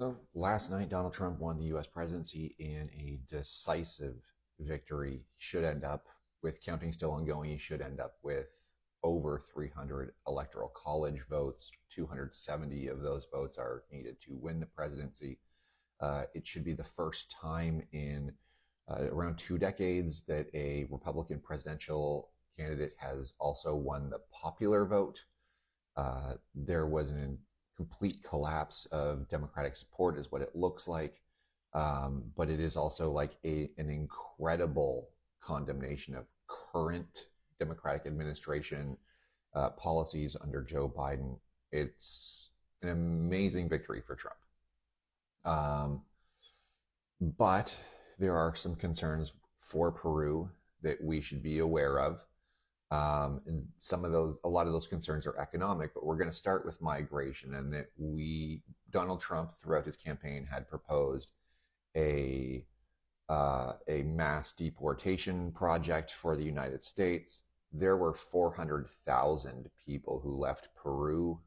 So last night, Donald Trump won the U.S. presidency in a decisive victory. Should end up, with counting still ongoing, he should end up with over 300 electoral college votes. 270 of those votes are needed to win the presidency. It should be the first time in around 2 decades that a Republican presidential candidate has also won the popular vote. There was a complete collapse of Democratic support, is what it looks like. But it is also like an incredible condemnation of current Democratic administration policies under Joe Biden. It's an amazing victory for Trump. Um, but there are some concerns for Peru that we should be aware of. And a lot of those concerns are economic, but we're going to start with migration, and that Donald Trump, throughout his campaign, had proposed a a mass deportation project for the United States. There were 400,000 people who left Peru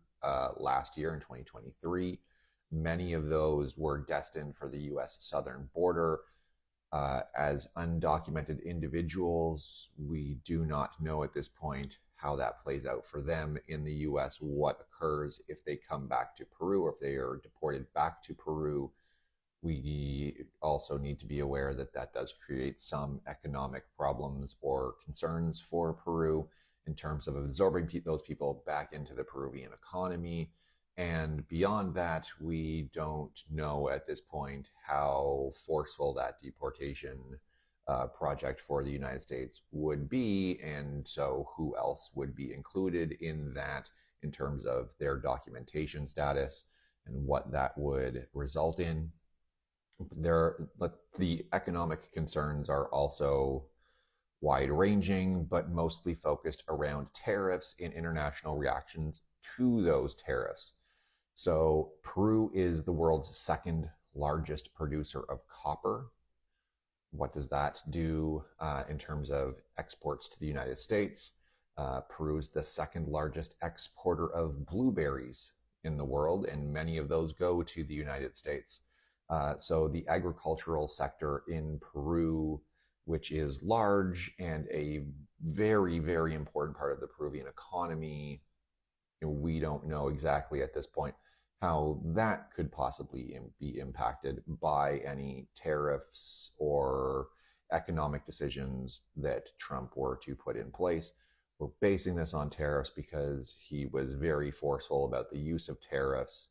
last year in 2023. Many of those were destined for the U.S. southern border as undocumented individuals. We do not know at this point how that plays out for them in the US, what occurs if they come back to Peru, or if they are deported back to Peru. We also need to be aware that that does create some economic problems or concerns for Peru in terms of absorbing those people back into the Peruvian economy. And beyond that, we don't know at this point how forceful that deportation project for the United States would be. And so, who else would be included in that in terms of their documentation status and what that would result in? The economic concerns are also wide ranging, but mostly focused around tariffs and international reactions to those tariffs. So, Peru is the world's second largest producer of copper. What does that do in terms of exports to the United States? Peru is the second largest exporter of blueberries in the world, and many of those go to the United States. So the agricultural sector in Peru, which is large and a very, very important part of the Peruvian economy, we don't know exactly at this point how that could possibly be impacted by any tariffs or economic decisions that Trump were to put in place. We're basing this on tariffs because he was very forceful about the use of tariffs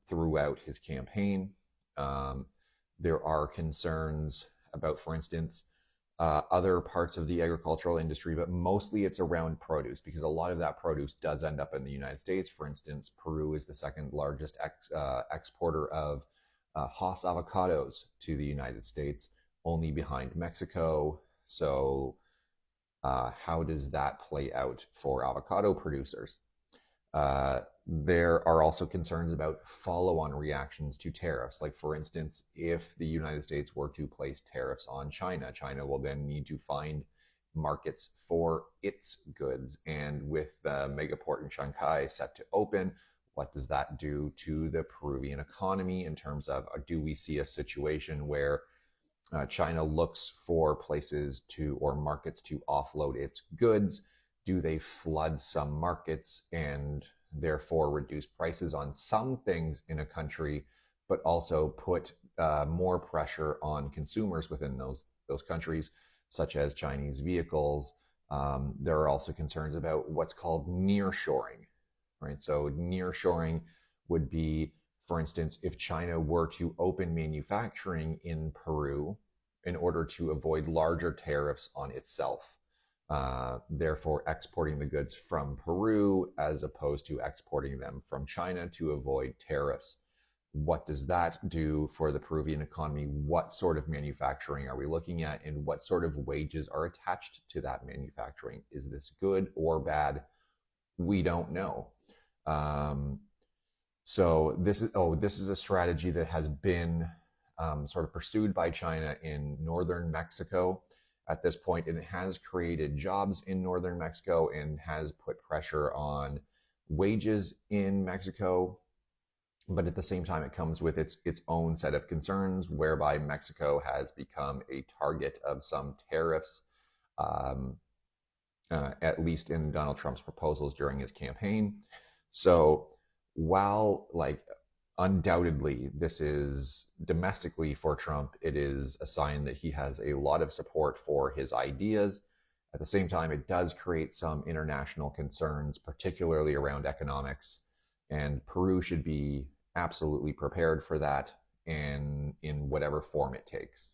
throughout his campaign. There are concerns about, for instance, other parts of the agricultural industry, but mostly it's around produce, because a lot of that produce does end up in the United States. For instance, Peru is the second largest exporter of Hass avocados to the United States, only behind Mexico. So, how does that play out for avocado producers? There are also concerns about follow-on reactions to tariffs. Like, for instance, if the United States were to place tariffs on China, China will then need to find markets for its goods. And with the megaport in Shanghai set to open, what does that do to the Peruvian economy in terms of, do we see a situation where China looks for places to, or markets to, offload its goods? Do they flood some markets and therefore reduce prices on some things in a country, but also put more pressure on consumers within those countries, such as Chinese vehicles? There are also concerns about what's called nearshoring, right? So nearshoring would be, for instance, if China were to open manufacturing in Peru in order to avoid larger tariffs on itself. Therefore exporting the goods from Peru as opposed to exporting them from China to avoid tariffs. What does that do for the Peruvian economy? What sort of manufacturing are we looking at, and what sort of wages are attached to that manufacturing? Is this good or bad? We don't know. So this is a strategy that has been sort of pursued by China in northern Mexico at this point, and it has created jobs in northern Mexico and has put pressure on wages in Mexico. but at the same time, it comes with its own set of concerns, whereby Mexico has become a target of some tariffs, um, at least in Donald Trump's proposals during his campaign. So while like undoubtedly this is domestically for Trump, it is a sign that he has a lot of support for his ideas. At the same time, it does create some international concerns, particularly around economics. And Peru should be absolutely prepared for that and in whatever form it takes.